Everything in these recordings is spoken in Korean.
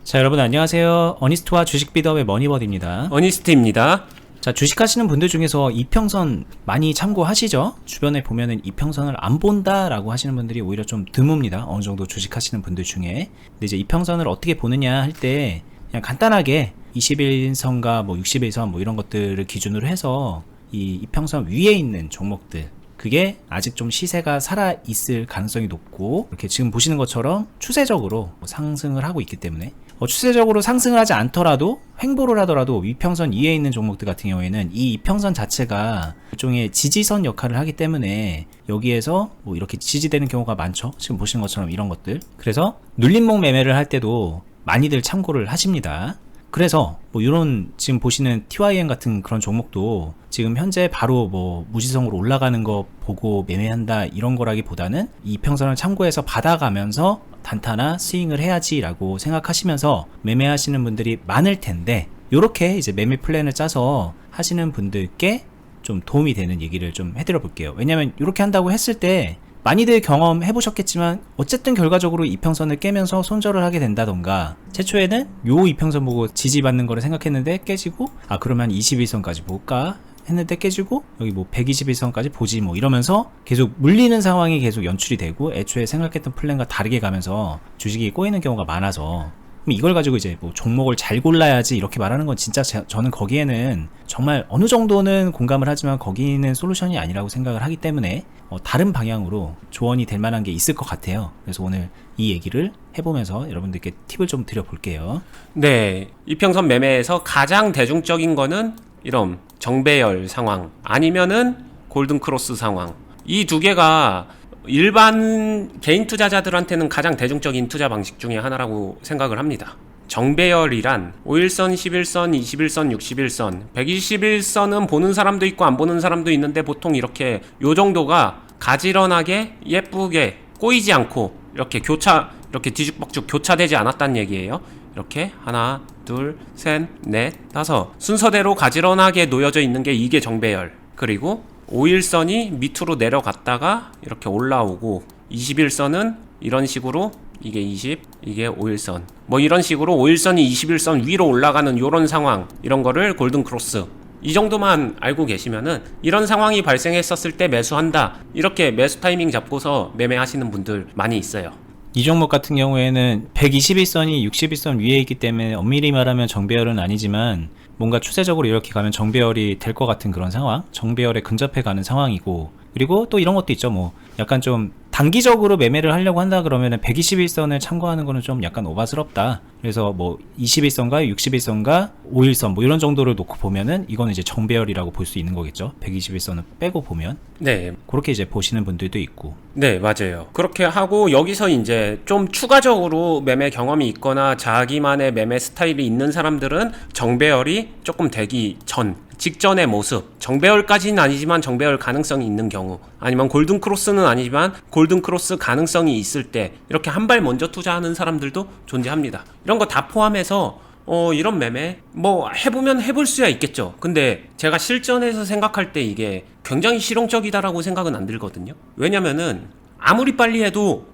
자, 여러분 안녕하세요. 어니스트와 주식 비더의 머니버디입니다. 어니스트입니다. 자, 주식하시는 분들 중에서 이평선 많이 참고하시죠? 주변에 보면은 이평선을 안 본다라고 하시는 분들이 오히려 좀 드뭅니다. 어느 정도 주식하시는 분들 중에. 근데 이제 이평선을 어떻게 보느냐 할 때 그냥 간단하게 21선과 뭐 61선 뭐 이런 것들을 기준으로 해서 이 이평선 위에 있는 종목들, 그게 아직 좀 시세가 살아있을 가능성이 높고, 이렇게 지금 보시는 것처럼 추세적으로 상승을 하고 있기 때문에 추세적으로 상승을 하지 않더라도 횡보를 하더라도 위평선 이에 있는 종목들 같은 경우에는 이 이평선 자체가 일종의 지지선 역할을 하기 때문에 여기에서 뭐 이렇게 지지되는 경우가 많죠. 지금 보시는 것처럼 이런 것들. 그래서 눌림목 매매를 할 때도 많이들 참고를 하십니다. 그래서 뭐 이런 지금 보시는 TYM 같은 그런 종목도 지금 현재 바로 뭐 무지성으로 올라가는 거 보고 매매한다 이런 거라기보다는 이 평선을 참고해서 받아가면서 단타나 스윙을 해야지 라고 생각하시면서 매매하시는 분들이 많을 텐데, 요렇게 이제 매매 플랜을 짜서 하시는 분들께 좀 도움이 되는 얘기를 좀 해드려 볼게요. 왜냐면 이렇게 한다고 했을 때 많이들 경험해 보셨겠지만 어쨌든 결과적으로 이평선을 깨면서 손절을 하게 된다던가, 최초에는 요 이평선 보고 지지받는 거를 생각했는데 깨지고, 아 그러면 21선까지 볼까 했는데 깨지고, 여기 뭐 121선까지 보지 뭐 이러면서 계속 물리는 상황이 계속 연출이 되고, 애초에 생각했던 플랜과 다르게 가면서 주식이 꼬이는 경우가 많아서, 이걸 가지고 이제 뭐 종목을 잘 골라야지 이렇게 말하는 건 진짜 저는 거기에는 정말 어느 정도는 공감을 하지만 거기는 솔루션이 아니라고 생각을 하기 때문에 다른 방향으로 조언이 될 만한 게 있을 것 같아요. 그래서 오늘 이 얘기를 해보면서 여러분들께 팁을 좀 드려볼게요. 네, 이평선 매매에서 가장 대중적인 거는 이런 정배열 상황 아니면은 골든크로스 상황, 이 두 개가 일반 개인 투자자들한테는 가장 대중적인 투자 방식 중에 하나라고 생각을 합니다. 정배열이란 5일선, 11선, 21선, 61선, 121선은 보는 사람도 있고 안 보는 사람도 있는데, 보통 이렇게 요 정도가 가지런하게 예쁘게 꼬이지 않고 이렇게 이렇게 뒤죽박죽 교차되지 않았다는 얘기예요. 이렇게 하나, 둘, 셋, 넷, 다섯 순서대로 가지런하게 놓여져 있는 게 이게 정배열. 그리고 5일선이 밑으로 내려갔다가 이렇게 올라오고, 21선은 이런 식으로 이게 20, 이게 5일선, 뭐 이런 식으로 5일선이 21선 위로 올라가는 요런 상황, 이런 거를 골든크로스. 이 정도만 알고 계시면은 이런 상황이 발생했었을 때 매수한다, 이렇게 매수 타이밍 잡고서 매매하시는 분들 많이 있어요. 이 종목 같은 경우에는 121선이 61선 위에 있기 때문에 엄밀히 말하면 정배열은 아니지만 뭔가 추세적으로 이렇게 가면 정배열이 될 것 같은 그런 상황, 정배열에 근접해 가는 상황이고, 그리고 또 이런 것도 있죠. 뭐 약간 좀 단기적으로 매매를 하려고 한다 그러면은 121선을 참고하는 거는 좀 약간 오바스럽다. 그래서 뭐 21선과 61선과 5일선 뭐 이런 정도를 놓고 보면은 이거는 이제 정배열이라고 볼 수 있는 거겠죠. 121선을 빼고 보면. 네, 그렇게 이제 보시는 분들도 있고. 네, 맞아요. 그렇게 하고 여기서 이제 좀 추가적으로 매매 경험이 있거나 자기만의 매매 스타일이 있는 사람들은 정배열이 조금 되기 직전의 모습, 정배열까지는 아니지만 정배열 가능성이 있는 경우, 아니면 골든크로스는 아니지만 골든크로스 가능성이 있을 때 이렇게 한 발 먼저 투자하는 사람들도 존재합니다. 이런 거 다 포함해서 이런 매매 뭐 해보면 해볼 수야 있겠죠. 근데 제가 실전에서 생각할 때 이게 굉장히 실용적이다라고 생각은 안 들거든요. 왜냐면은 아무리 빨리 해도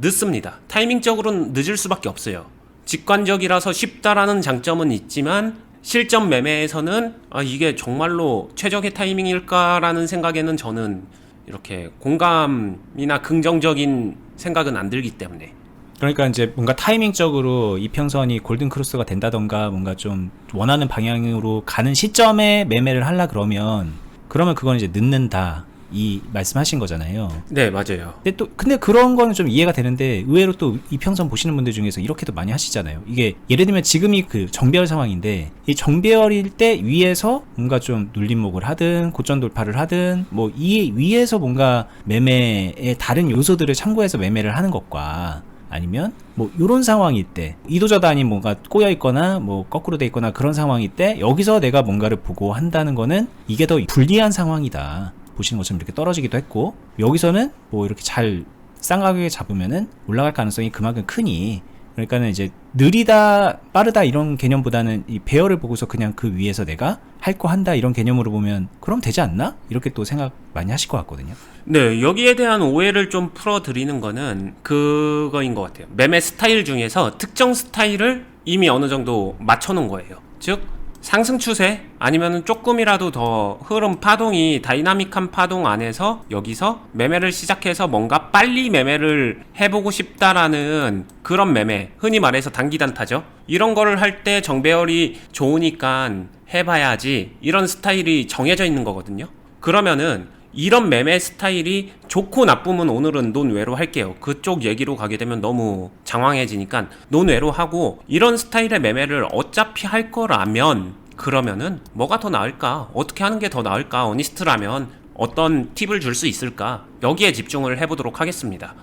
늦습니다. 타이밍적으로는 늦을 수밖에 없어요. 직관적이라서 쉽다라는 장점은 있지만, 실전 매매에서는 이게 정말로 최적의 타이밍일까라는 생각에는 저는 이렇게 공감이나 긍정적인 생각은 안 들기 때문에. 그러니까 이제 뭔가 타이밍적으로 이평선이 골든크로스가 된다던가 뭔가 좀 원하는 방향으로 가는 시점에 매매를 하려 그러면 그건 이제 늦는다, 이 말씀하신 거잖아요. 네, 맞아요. 근데 그런 거는 좀 이해가 되는데, 의외로 또 이평선 보시는 분들 중에서 이렇게도 많이 하시잖아요. 이게 예를 들면 지금이 그 정배열 상황인데, 이 정배열일 때 위에서 뭔가 좀 눌림목을 하든 고점 돌파를 하든 뭐 이 위에서 뭔가 매매의 다른 요소들을 참고해서 매매를 하는 것과, 아니면 뭐 요런 상황일 때 이도저도 아닌 뭔가 꼬여 있거나 뭐 거꾸로 돼 있거나 그런 상황일 때 여기서 내가 뭔가를 보고 한다는 거는 이게 더 불리한 상황이다. 보시는 것처럼 이렇게 떨어지기도 했고, 여기서는 뭐 이렇게 잘 쌍가격에 잡으면은 올라갈 가능성이 그만큼 크니, 그러니까는 이제 느리다 빠르다 이런 개념보다는 이 배열을 보고서 그냥 그 위에서 내가 할 거 한다 이런 개념으로 보면 그럼 되지 않나? 이렇게 또 생각 많이 하실 것 같거든요. 네, 여기에 대한 오해를 좀 풀어드리는 거는 그거인 것 같아요. 매매 스타일 중에서 특정 스타일을 이미 어느 정도 맞춰놓은 거예요. 즉 상승 추세 아니면 조금이라도 더 흐름 파동이 다이나믹한 파동 안에서 여기서 매매를 시작해서 뭔가 빨리 매매를 해보고 싶다라는 그런 매매, 흔히 말해서 단기 단타죠. 이런 거를 할 때 정배열이 좋으니까 해봐야지, 이런 스타일이 정해져 있는 거거든요. 그러면은 이런 매매 스타일이 좋고 나쁨은 오늘은 논외로 할게요. 그쪽 얘기로 가게 되면 너무 장황해지니까 논외로 하고, 이런 스타일의 매매를 어차피 할 거라면 그러면은 뭐가 더 나을까? 어떻게 하는 게 더 나을까? 어니스트라면 어떤 팁을 줄 수 있을까? 여기에 집중을 해보도록 하겠습니다.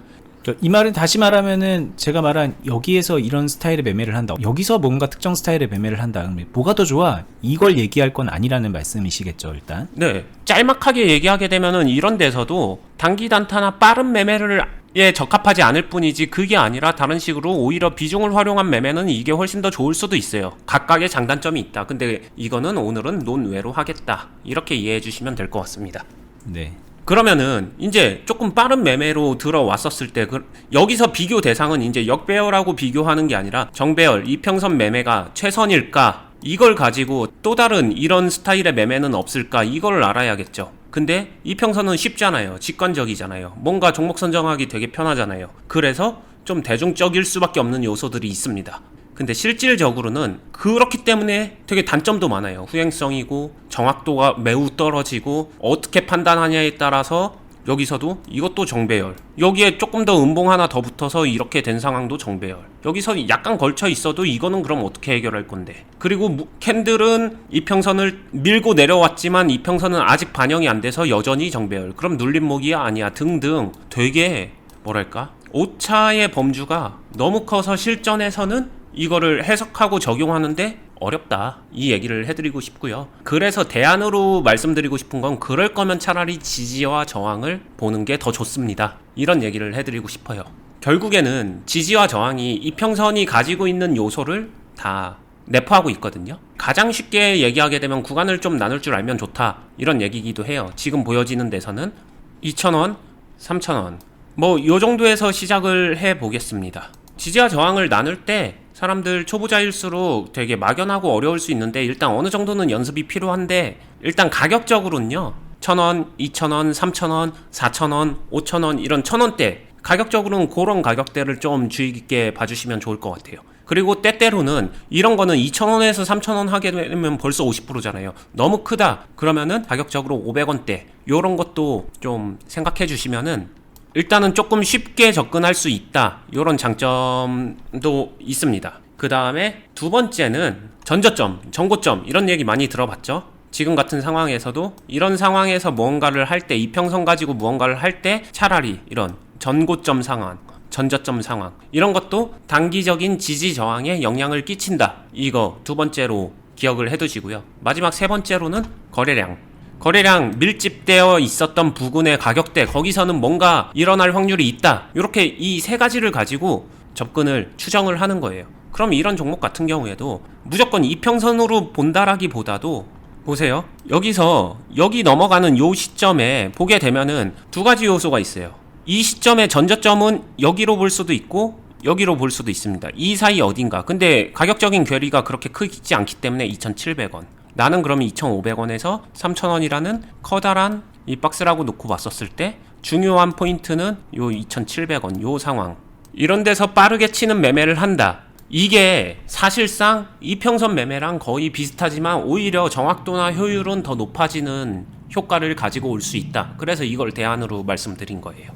이 말은 다시 말하면은 제가 말한 여기에서 이런 스타일의 매매를 한다, 여기서 뭔가 특정 스타일의 매매를 한다, 그러면 뭐가 더 좋아? 이걸 얘기할 건 아니라는 말씀이시겠죠, 일단. 네, 짤막하게 얘기하게 되면은 이런 데서도 단기 단타나 빠른 매매를 적합하지 않을 뿐이지, 그게 아니라 다른 식으로 오히려 비중을 활용한 매매는 이게 훨씬 더 좋을 수도 있어요. 각각의 장단점이 있다. 근데 이거는 오늘은 논외로 하겠다, 이렇게 이해해 주시면 될 것 같습니다. 네. 그러면은 이제 조금 빠른 매매로 들어왔었을 때 여기서 비교 대상은 이제 역배열하고 비교하는 게 아니라 정배열, 이평선 매매가 최선일까, 이걸 가지고 또 다른 이런 스타일의 매매는 없을까, 이걸 알아야겠죠. 근데 이평선은 쉽잖아요. 직관적이잖아요. 뭔가 종목 선정하기 되게 편하잖아요. 그래서 좀 대중적일 수밖에 없는 요소들이 있습니다. 근데 실질적으로는 그렇기 때문에 되게 단점도 많아요. 후행성이고 정확도가 매우 떨어지고, 어떻게 판단하냐에 따라서 여기서도 이것도 정배열, 여기에 조금 더 음봉 하나 더 붙어서 이렇게 된 상황도 정배열, 여기서 약간 걸쳐 있어도 이거는 그럼 어떻게 해결할 건데. 그리고 캔들은 이평선을 밀고 내려왔지만 이평선은 아직 반영이 안 돼서 여전히 정배열, 그럼 눌림목이야 아니야 등등, 되게 뭐랄까, 오차의 범주가 너무 커서 실전에서는 이거를 해석하고 적용하는데 어렵다, 이 얘기를 해드리고 싶고요. 그래서 대안으로 말씀드리고 싶은 건, 그럴 거면 차라리 지지와 저항을 보는 게 더 좋습니다, 이런 얘기를 해드리고 싶어요. 결국에는 지지와 저항이 이평선이 가지고 있는 요소를 다 내포하고 있거든요. 가장 쉽게 얘기하게 되면 구간을 좀 나눌 줄 알면 좋다, 이런 얘기이기도 해요. 지금 보여지는 데서는 2,000원, 3,000원 뭐 요 정도에서 시작을 해 보겠습니다. 지지와 저항을 나눌 때 사람들 초보자일수록 되게 막연하고 어려울 수 있는데, 일단 어느 정도는 연습이 필요한데, 일단 가격적으로는요, 1,000원, 2,000원, 3,000원, 4,000원, 5,000원 이런 1,000원대 가격적으로는 그런 가격대를 좀 주의 깊게 봐주시면 좋을 것 같아요. 그리고 때때로는 이런 거는 2,000원에서 3,000원 하게 되면 벌써 50%잖아요. 너무 크다 그러면은 가격적으로 500원대 요런 것도 좀 생각해 주시면은 일단은 조금 쉽게 접근할 수 있다, 요런 장점도 있습니다. 그 다음에 두 번째는 전저점, 정고점, 이런 얘기 많이 들어봤죠? 지금 같은 상황에서도 이런 상황에서 무언가를 할 때, 이평선 가지고 무언가를 할 때 차라리 이런 전고점 상황, 전저점 상황, 이런 것도 단기적인 지지 저항에 영향을 끼친다, 이거 두 번째로 기억을 해두시고요. 마지막 세 번째로는 거래량 밀집되어 있었던 부근의 가격대, 거기서는 뭔가 일어날 확률이 있다, 이렇게 이 세 가지를 가지고 접근을 추정을 하는 거예요. 그럼 이런 종목 같은 경우에도 무조건 이평선으로 본다라기보다도, 보세요, 여기서 여기 넘어가는 요 시점에 보게 되면은 두 가지 요소가 있어요. 이 시점의 전저점은 여기로 볼 수도 있고 여기로 볼 수도 있습니다. 이 사이 어딘가. 근데 가격적인 괴리가 그렇게 크지 않기 때문에 2,700원, 나는 그러면 2,500원에서 3,000원이라는 커다란 이 박스라고 놓고 봤었을 때 중요한 포인트는 요 2,700원 요 상황, 이런 데서 빠르게 치는 매매를 한다. 이게 사실상 이평선 매매랑 거의 비슷하지만 오히려 정확도나 효율은 더 높아지는 효과를 가지고 올 수 있다. 그래서 이걸 대안으로 말씀드린 거예요.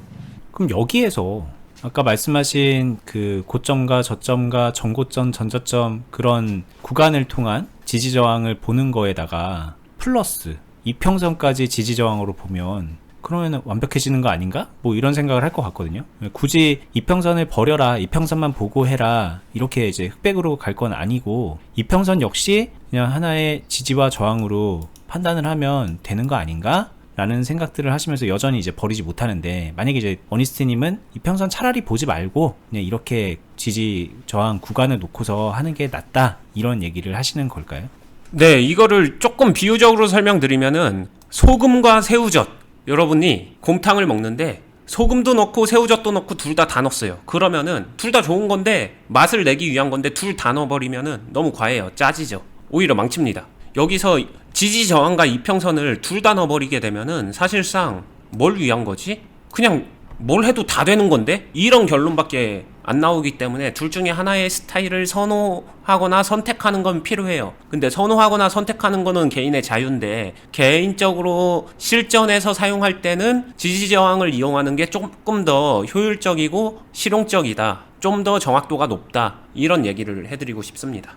그럼 여기에서 아까 말씀하신 그 고점과 저점과 전고점, 전저점 그런 구간을 통한 지지저항을 보는 거에다가 플러스 이평선까지 지지저항으로 보면 그러면 완벽해지는 거 아닌가? 뭐 이런 생각을 할 것 같거든요. 굳이 이평선을 버려라, 이평선만 보고 해라, 이렇게 이제 흑백으로 갈 건 아니고, 이평선 역시 그냥 하나의 지지와 저항으로 판단을 하면 되는 거 아닌가? 라는 생각들을 하시면서 여전히 이제 버리지 못하는데, 만약에 이제 어니스트님은 이평선 차라리 보지 말고 그냥 이렇게 지지 저항 구간을 놓고서 하는 게 낫다, 이런 얘기를 하시는 걸까요? 네, 이거를 조금 비유적으로 설명드리면은 소금과 새우젓, 여러분이 곰탕을 먹는데 소금도 넣고 새우젓도 넣고 둘 다 넣었어요. 그러면은 둘 다 좋은 건데 맛을 내기 위한 건데 둘 다 넣어버리면은 너무 과해요. 짜지죠. 오히려 망칩니다. 여기서 지지저항과 이평선을 둘 다 넣어버리게 되면은 사실상 뭘 위한 거지? 그냥 뭘 해도 다 되는 건데? 이런 결론밖에 안 나오기 때문에 둘 중에 하나의 스타일을 선호하거나 선택하는 건 필요해요. 근데 선호하거나 선택하는 거는 개인의 자유인데 개인적으로 실전에서 사용할 때는 지지저항을 이용하는 게 조금 더 효율적이고 실용적이다. 좀 더 정확도가 높다. 이런 얘기를 해드리고 싶습니다.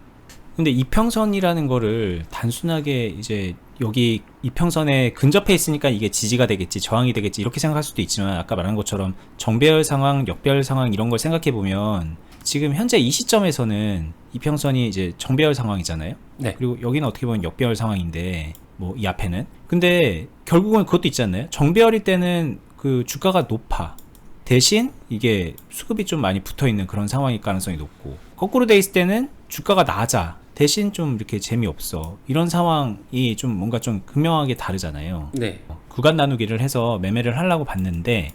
근데 이평선이라는 거를 단순하게 이제 여기 이평선에 근접해 있으니까 이게 지지가 되겠지, 저항이 되겠지 이렇게 생각할 수도 있지만 아까 말한 것처럼 정배열 상황, 역배열 상황 이런 걸 생각해 보면 지금 현재 이 시점에서는 이평선이 이제 정배열 상황이잖아요. 네. 그리고 여기는 어떻게 보면 역배열 상황인데 뭐 이 앞에는 근데 결국은 그것도 있지 않나요? 정배열일 때는 그 주가가 높아. 대신 이게 수급이 좀 많이 붙어 있는 그런 상황일 가능성이 높고 거꾸로 돼 있을 때는 주가가 낮아. 대신 좀 이렇게 재미없어. 이런 상황이 좀 뭔가 좀 극명하게 다르잖아요. 네. 구간 나누기를 해서 매매를 하려고 봤는데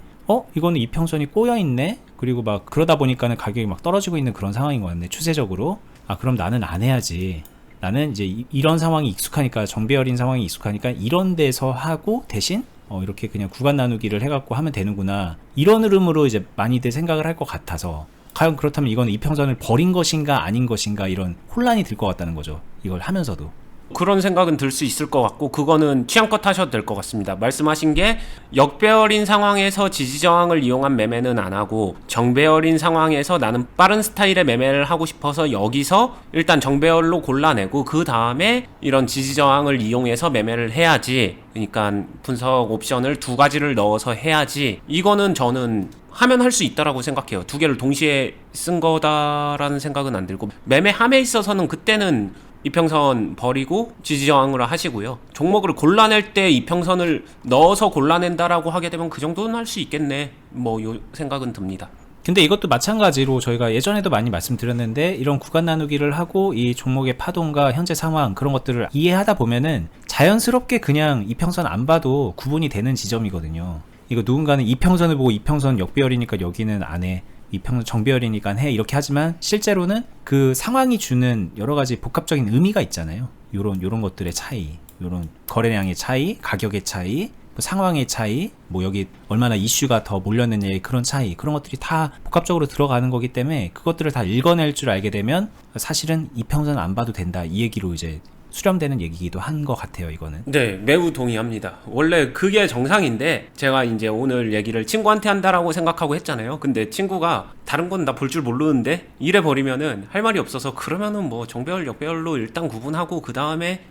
이거는 이평선이 꼬여있네? 그리고 막 그러다 보니까는 가격이 막 떨어지고 있는 그런 상황인 것 같네. 추세적으로. 그럼 나는 안 해야지. 나는 이제 이런 상황이 익숙하니까 정배열인 상황이 익숙하니까 이런 데서 하고 대신 이렇게 그냥 구간 나누기를 해갖고 하면 되는구나. 이런 흐름으로 이제 많이들 생각을 할 것 같아서 과연 그렇다면 이건 이평선을 버린 것인가 아닌 것인가 이런 혼란이 들 것 같다는 거죠. 이걸 하면서도. 그런 생각은 들 수 있을 것 같고 그거는 취향껏 하셔도 될 것 같습니다. 말씀하신 게 역배열인 상황에서 지지저항을 이용한 매매는 안 하고 정배열인 상황에서 나는 빠른 스타일의 매매를 하고 싶어서 여기서 일단 정배열로 골라내고 그 다음에 이런 지지저항을 이용해서 매매를 해야지. 그러니까 분석 옵션을 두 가지를 넣어서 해야지. 이거는 저는 하면 할 수 있다라고 생각해요. 두 개를 동시에 쓴 거다라는 생각은 안 들고 매매함에 있어서는 그때는 이평선 버리고 지지저항으로 하시고요. 종목을 골라낼 때 이평선을 넣어서 골라낸다라고 하게 되면 그 정도는 할 수 있겠네. 뭐 요 생각은 듭니다. 근데 이것도 마찬가지로 저희가 예전에도 많이 말씀드렸는데 이런 구간 나누기를 하고 이 종목의 파동과 현재 상황 그런 것들을 이해하다 보면은 자연스럽게 그냥 이평선 안 봐도 구분이 되는 지점이거든요. 이거 누군가는 이평선을 보고 이평선 역배열이니까 여기는 안 해. 이평선 정배열이니까 해. 이렇게 하지만 실제로는 그 상황이 주는 여러 가지 복합적인 의미가 있잖아요. 요런 것들의 차이, 요런 거래량의 차이, 가격의 차이, 상황의 차이, 뭐 여기 얼마나 이슈가 더 몰렸느냐의 그런 차이, 그런 것들이 다 복합적으로 들어가는 거기 때문에 그것들을 다 읽어낼 줄 알게 되면 사실은 이평선 안 봐도 된다. 이 얘기로 이제 수렴되는 얘기기도 한 것 같아요, 이거는. 네, 매우 동의합니다. 원래 그게 정상인데 제가 이제 오늘 얘기를 친구한테 한다라고 생각하고 했잖아요. 근데 친구가 다른 건 나 볼 줄 모르는데 이래 버리면은 할 말이 없어서 그러면은 뭐 정배열, 역배열로 일단 구분하고 그 다음에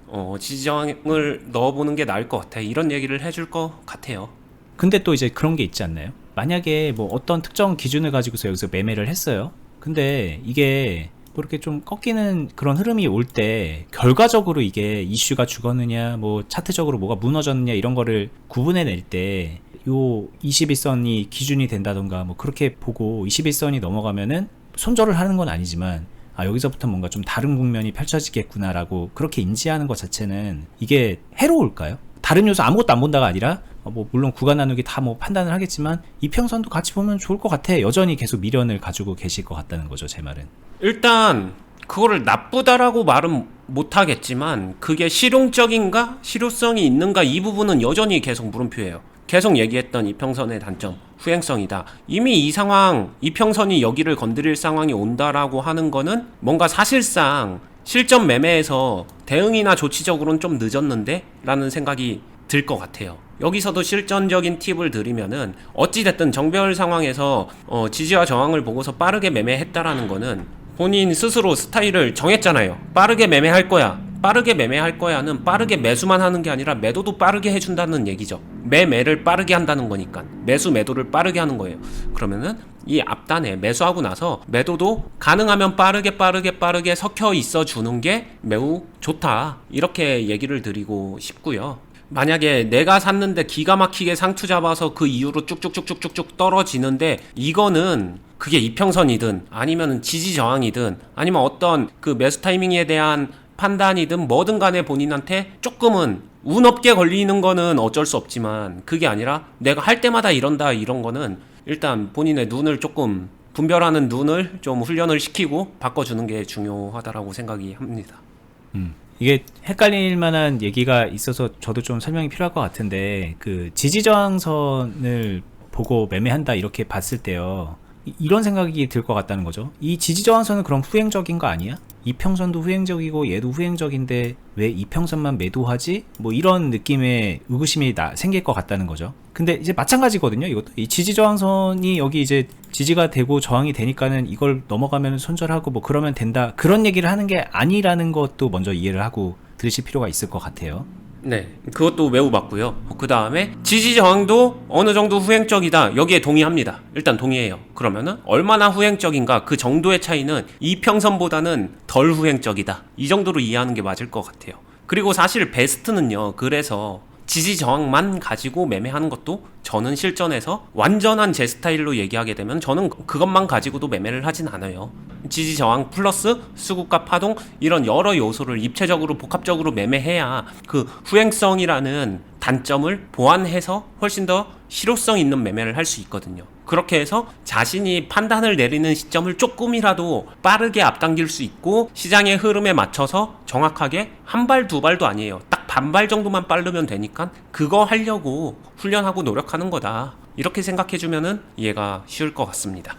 지지저항을 넣어보는 게 나을 것 같아. 이런 얘기를 해줄 것 같아요. 근데 또 이제 그런 게 있지 않나요? 만약에 뭐 어떤 특정 기준을 가지고서 여기서 매매를 했어요. 근데 이게 뭐 이렇게 좀 꺾이는 그런 흐름이 올 때 결과적으로 이게 이슈가 죽었느냐 뭐 차트적으로 뭐가 무너졌느냐 이런 거를 구분해낼 때 요 21선이 기준이 된다던가 뭐 그렇게 보고 21선이 넘어가면은 손절을 하는 건 아니지만 여기서부터 뭔가 좀 다른 국면이 펼쳐지겠구나 라고 그렇게 인지하는 것 자체는 이게 해로울까요? 다른 요소 아무것도 안 본다가 아니라 뭐 물론 구간 나누기 다 뭐 판단을 하겠지만 이평선도 같이 보면 좋을 것 같아. 여전히 계속 미련을 가지고 계실 것 같다는 거죠, 제 말은. 일단 그거를 나쁘다라고 말은 못하겠지만 그게 실용적인가 실효성이 있는가 이 부분은 여전히 계속 물음표예요. 계속 얘기했던 이평선의 단점 후행성이다. 이미 이 상황 이평선이 여기를 건드릴 상황이 온다라고 하는 거는 뭔가 사실상 실전 매매에서 대응이나 조치적으로는 좀 늦었는데 라는 생각이 들 것 같아요. 여기서도 실전적인 팁을 드리면은 어찌됐든 정배열 상황에서 지지와 저항을 보고서 빠르게 매매했다라는 거는 본인 스스로 스타일을 정했잖아요. 빠르게 매매할 거야. 빠르게 매매할 거야는 빠르게 매수만 하는 게 아니라 매도도 빠르게 해준다는 얘기죠. 매매를 빠르게 한다는 거니까 매수 매도를 빠르게 하는 거예요. 그러면은 이 앞단에 매수하고 나서 매도도 가능하면 빠르게 섞여 있어 주는 게 매우 좋다. 이렇게 얘기를 드리고 싶고요. 만약에 내가 샀는데 기가 막히게 상투 잡아서 그 이후로 쭉쭉쭉쭉쭉 떨어지는데 이거는 그게 이평선이든 아니면 지지 저항이든 아니면 어떤 그 매수 타이밍에 대한 판단이든 뭐든 간에 본인한테 조금은 운 없게 걸리는 거는 어쩔 수 없지만 그게 아니라 내가 할 때마다 이런다 이런 거는 일단 본인의 눈을 조금 분별하는 눈을 좀 훈련을 시키고 바꿔주는 게 중요하다라고 생각이 합니다. 이게 헷갈릴 만한 얘기가 있어서 저도 좀 설명이 필요할 것 같은데 그 지지저항선을 보고 매매한다 이렇게 봤을 때요. 이런 생각이 들 것 같다는 거죠. 이 지지저항선은 그럼 후행적인 거 아니야? 이평선도 후행적이고 얘도 후행적인데 왜 이평선만 매도하지? 뭐 이런 느낌의 의구심이 생길 것 같다는 거죠. 근데 이제 마찬가지거든요. 이것도 이 지지저항선이 여기 이제 지지가 되고 저항이 되니까는 이걸 넘어가면 손절하고 뭐 그러면 된다 그런 얘기를 하는 게 아니라는 것도 먼저 이해를 하고 들으실 필요가 있을 것 같아요. 네, 그것도 매우 맞고요. 그 다음에 지지 저항도 어느 정도 후행적이다. 여기에 동의합니다. 일단 동의해요. 그러면은 얼마나 후행적인가 그 정도의 차이는 이평선보다는 덜 후행적이다. 이 정도로 이해하는 게 맞을 것 같아요. 그리고 사실 베스트는요. 그래서 지지 저항만 가지고 매매하는 것도 저는 실전에서 완전한 제 스타일로 얘기하게 되면 저는 그것만 가지고도 매매를 하진 않아요. 지지 저항 플러스 수급과 파동 이런 여러 요소를 입체적으로 복합적으로 매매해야 그 후행성이라는 단점을 보완해서 훨씬 더 실효성 있는 매매를 할 수 있거든요. 그렇게 해서 자신이 판단을 내리는 시점을 조금이라도 빠르게 앞당길 수 있고 시장의 흐름에 맞춰서 정확하게 한 발 두 발도 아니에요. 딱 반발 정도만 빠르면 되니까 그거 하려고 훈련하고 노력하는 거다. 이렇게 생각해주면은 이해가 쉬울 것 같습니다.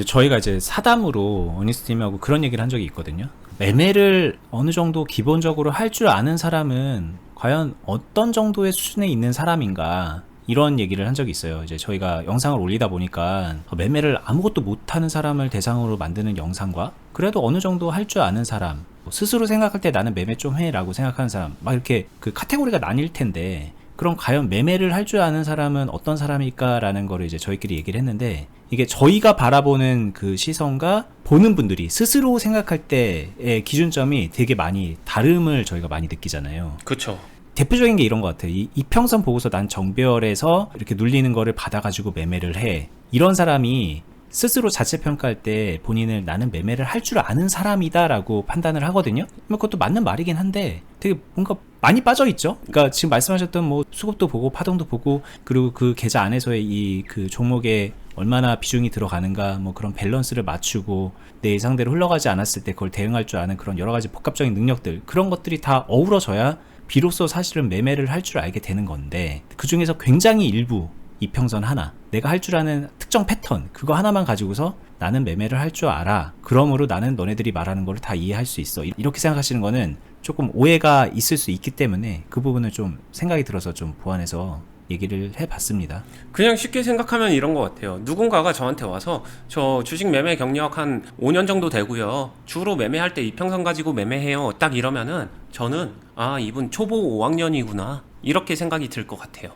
저희가 이제 사담으로 어니스트님하고 그런 얘기를 한 적이 있거든요. 매매를 어느 정도 기본적으로 할 줄 아는 사람은 과연 어떤 정도의 수준에 있는 사람인가 이런 얘기를 한 적이 있어요. 이제 저희가 영상을 올리다 보니까 매매를 아무것도 못하는 사람을 대상으로 만드는 영상과 그래도 어느 정도 할 줄 아는 사람, 스스로 생각할 때 나는 매매 좀 해라고 생각하는 사람 막 이렇게 그 카테고리가 나뉠 텐데 그럼 과연 매매를 할 줄 아는 사람은 어떤 사람일까라는 거를 이제 저희끼리 얘기를 했는데 이게 저희가 바라보는 그 시선과 보는 분들이 스스로 생각할 때의 기준점이 되게 많이 다름을 저희가 많이 느끼잖아요. 그렇죠. 대표적인 게 이런 것 같아요. 이 이평선 보고서 난 정배열에서 이렇게 눌리는 거를 받아가지고 매매를 해. 이런 사람이 스스로 자체 평가할 때 본인을 나는 매매를 할 줄 아는 사람이다라고 판단을 하거든요. 그것도 맞는 말이긴 한데 되게 뭔가 많이 빠져 있죠. 그러니까 지금 말씀하셨던 뭐 수급도 보고 파동도 보고 그리고 그 계좌 안에서의 이 그 종목에 얼마나 비중이 들어가는가 뭐 그런 밸런스를 맞추고 내 예상대로 흘러가지 않았을 때 그걸 대응할 줄 아는 그런 여러 가지 복합적인 능력들 그런 것들이 다 어우러져야 비로소 사실은 매매를 할 줄 알게 되는 건데 그 중에서 굉장히 일부 이평선 하나 내가 할 줄 아는 특정 패턴 그거 하나만 가지고서 나는 매매를 할 줄 알아 그러므로 나는 너네들이 말하는 거를 다 이해할 수 있어 이렇게 생각하시는 거는 조금 오해가 있을 수 있기 때문에 그 부분을 좀 생각이 들어서 좀 보완해서 얘기를 해봤습니다. 그냥 쉽게 생각하면 이런 것 같아요. 누군가가 저한테 와서 저 주식 매매 경력 한 5년 정도 되고요. 주로 매매할 때 이평선 가지고 매매해요. 딱 이러면은 저는 아 이분 초보 5학년이구나 이렇게 생각이 들 것 같아요.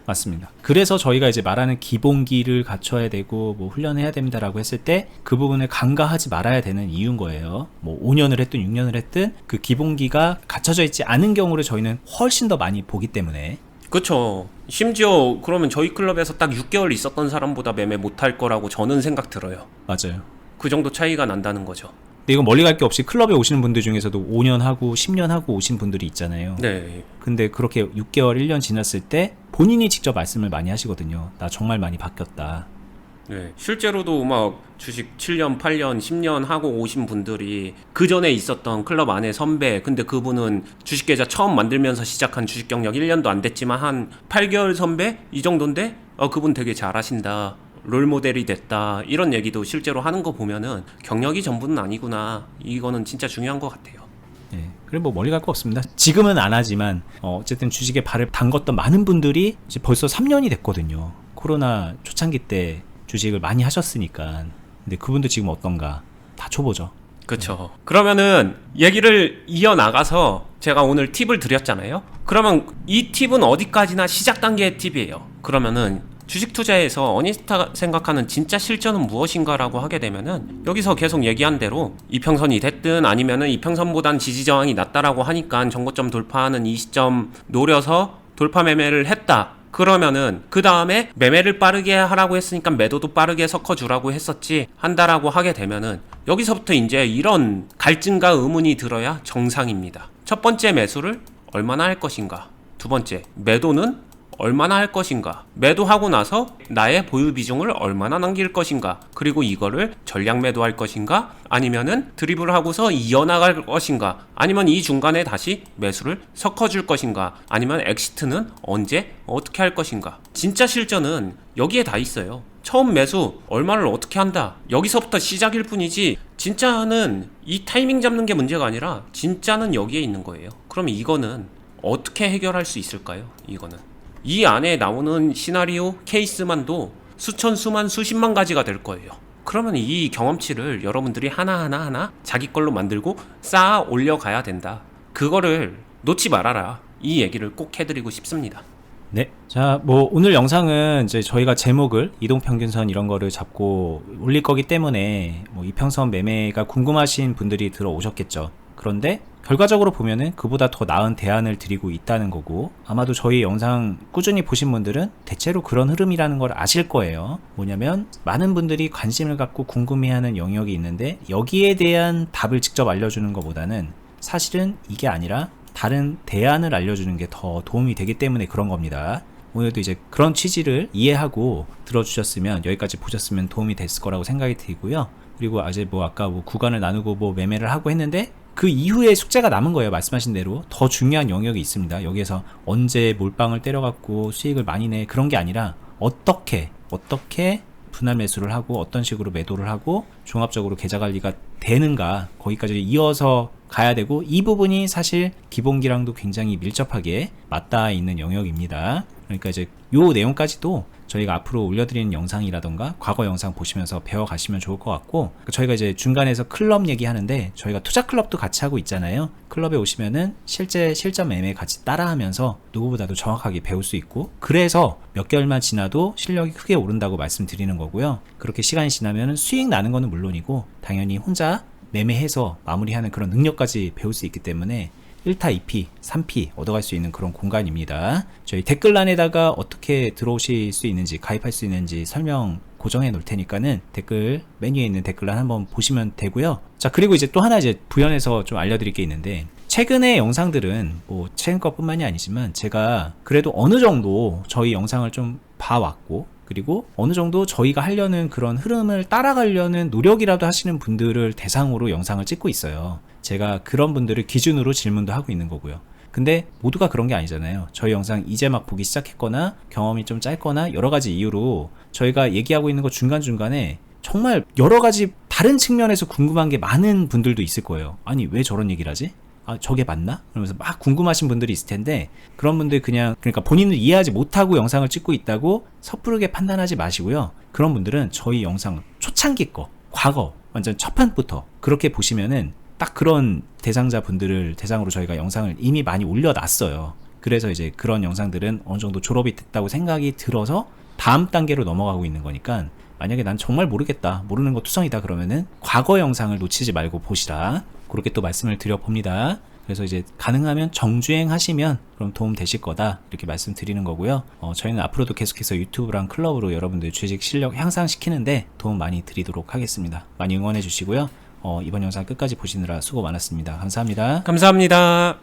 맞습니다. 그래서 저희가 이제 말하는 기본기를 갖춰야 되고 뭐 훈련해야 됩니다라고 했을 때 그 부분을 간과하지 말아야 되는 이유인 거예요. 뭐 5년을 했든 6년을 했든 그 기본기가 갖춰져 있지 않은 경우를 저희는 훨씬 더 많이 보기 때문에 그렇죠. 심지어 그러면 저희 클럽에서 딱 6개월 있었던 사람보다 매매 못할 거라고 저는 생각 들어요. 맞아요. 그 정도 차이가 난다는 거죠. 근데 이건 멀리 갈 게 없이 클럽에 오시는 분들 중에서도 5년 하고 10년 하고 오신 분들이 있잖아요. 네. 근데 그렇게 6개월, 1년 지났을 때 본인이 직접 말씀을 많이 하시거든요. 나 정말 많이 바뀌었다. 네. 실제로도 막 주식 7년, 8년, 10년 하고 오신 분들이 그 전에 있었던 클럽 안에 선배, 근데 그분은 주식 계좌 처음 만들면서 시작한 주식 경력 1년도 안 됐지만 한 8개월 선배? 이 정도인데? 그분 되게 잘하신다. 롤모델이 됐다. 이런 얘기도 실제로 하는 거 보면은 경력이 전부는 아니구나. 이거는 진짜 중요한 것 같아요. 네. 그래 뭐 멀리 갈 거 없습니다. 지금은 안 하지만 어쨌든 주식에 발을 담궜던 많은 분들이 이제 벌써 3년이 됐거든요. 코로나 초창기 때 주식을 많이 하셨으니까. 근데 그분도 지금 어떤가? 다 초보죠. 그렇죠. 그러면은 얘기를 이어나가서 제가 오늘 팁을 드렸잖아요. 그러면 이 팁은 어디까지나 시작 단계의 팁이에요. 그러면은 주식 투자에서 어니스타가 생각하는 진짜 실전은 무엇인가라고 하게 되면은 여기서 계속 얘기한 대로 이평선이 됐든 아니면은 이평선보단 지지 저항이 낮다라고 하니까 정고점 돌파하는 이 시점 노려서 돌파 매매를 했다. 그러면은 그 다음에 매매를 빠르게 하라고 했으니까 매도도 빠르게 섞어주라고 했었지 한다라고 하게 되면은 여기서부터 이제 이런 갈증과 의문이 들어야 정상입니다. 첫 번째 매수를 얼마나 할 것인가, 두 번째 매도는 얼마나 할 것인가, 매도하고 나서 나의 보유 비중을 얼마나 남길 것인가, 그리고 이거를 전량 매도할 것인가, 아니면은 드리블 하고서 이어나갈 것인가, 아니면 이 중간에 다시 매수를 섞어줄 것인가, 아니면 엑시트는 언제 어떻게 할 것인가. 진짜 실전은 여기에 다 있어요. 처음 매수 얼마를 어떻게 한다, 여기서부터 시작일 뿐이지 진짜는 이 타이밍 잡는 게 문제가 아니라 진짜는 여기에 있는 거예요. 그럼 이거는 어떻게 해결할 수 있을까요? 이거는 이 안에 나오는 시나리오 케이스만도 수천, 수만, 수십만 가지가 될 거예요. 그러면 이 경험치를 여러분들이 하나하나 자기 걸로 만들고 쌓아 올려가야 된다. 그거를 놓지 말아라. 이 얘기를 꼭 해드리고 싶습니다. 네. 자, 뭐 오늘 영상은 이제 저희가 제목을 이동평균선 이런 거를 잡고 올릴 거기 때문에 뭐 이평선 매매가 궁금하신 분들이 들어오셨겠죠. 그런데 결과적으로 보면은 그보다 더 나은 대안을 드리고 있다는 거고, 아마도 저희 영상 꾸준히 보신 분들은 대체로 그런 흐름이라는 걸 아실 거예요. 뭐냐면 많은 분들이 관심을 갖고 궁금해하는 영역이 있는데 여기에 대한 답을 직접 알려주는 것보다는 사실은 이게 아니라 다른 대안을 알려주는 게 더 도움이 되기 때문에 그런 겁니다. 오늘도 이제 그런 취지를 이해하고 들어주셨으면, 여기까지 보셨으면 도움이 됐을 거라고 생각이 들고요. 그리고 아직 뭐 아까 뭐 구간을 나누고 뭐 매매를 하고 했는데 그 이후에 숙제가 남은 거예요. 말씀하신 대로 더 중요한 영역이 있습니다. 여기에서 언제 몰빵을 때려갖고 수익을 많이 내, 그런 게 아니라 어떻게 분할 매수를 하고 어떤 식으로 매도를 하고 종합적으로 계좌 관리가 되는가, 거기까지 이어서 가야 되고, 이 부분이 사실 기본기랑도 굉장히 밀접하게 맞닿아 있는 영역입니다. 그러니까 이제 요 내용까지도 저희가 앞으로 올려드리는 영상이라던가 과거 영상 보시면서 배워가시면 좋을 것 같고, 저희가 이제 중간에서 클럽 얘기하는데 저희가 투자 클럽도 같이 하고 있잖아요. 클럽에 오시면은 실제 실전 매매 같이 따라하면서 누구보다도 정확하게 배울 수 있고, 그래서 몇 개월만 지나도 실력이 크게 오른다고 말씀드리는 거고요. 그렇게 시간이 지나면은 수익 나는 거는 물론이고 당연히 혼자 매매해서 마무리하는 그런 능력까지 배울 수 있기 때문에 1타 2피, 3피 얻어갈 수 있는 그런 공간입니다. 저희 댓글란에다가 어떻게 들어오실 수 있는지, 가입할 수 있는지 설명 고정해 놓을 테니까는 댓글 메뉴에 있는 댓글란 한번 보시면 되고요. 자, 그리고 이제 또 하나 이제 부연해서 좀 알려드릴 게 있는데, 최근의 영상들은 뭐 최근 것뿐만이 아니지만 제가 그래도 어느 정도 저희 영상을 좀 봐왔고, 그리고 어느 정도 저희가 하려는 그런 흐름을 따라가려는 노력이라도 하시는 분들을 대상으로 영상을 찍고 있어요. 제가 그런 분들을 기준으로 질문도 하고 있는 거고요. 근데 모두가 그런 게 아니잖아요. 저희 영상 이제 막 보기 시작했거나 경험이 좀 짧거나 여러 가지 이유로 저희가 얘기하고 있는 거 중간중간에 정말 여러 가지 다른 측면에서 궁금한 게 많은 분들도 있을 거예요. 아니, 왜 저런 얘기를 하지? 아, 저게 맞나? 그러면서 막 궁금하신 분들이 있을 텐데, 그런 분들 그러니까 본인을 이해하지 못하고 영상을 찍고 있다고 섣부르게 판단하지 마시고요. 그런 분들은 저희 영상 초창기 거, 과거 완전 첫 판부터 그렇게 보시면은 딱 그런 대상자 분들을 대상으로 저희가 영상을 이미 많이 올려놨어요. 그래서 이제 그런 영상들은 어느 정도 졸업이 됐다고 생각이 들어서 다음 단계로 넘어가고 있는 거니까, 만약에 난 정말 모르겠다, 모르는 거 투성이다, 그러면은 과거 영상을 놓치지 말고 보시라, 그렇게 또 말씀을 드려봅니다. 그래서 이제 가능하면 정주행 하시면 그럼 도움 되실 거다, 이렇게 말씀드리는 거고요. 저희는 앞으로도 계속해서 유튜브랑 클럽으로 여러분들 주식 실력 향상시키는데 도움 많이 드리도록 하겠습니다. 많이 응원해 주시고요. 이번 영상 끝까지 보시느라 수고 많았습니다. 감사합니다. 감사합니다.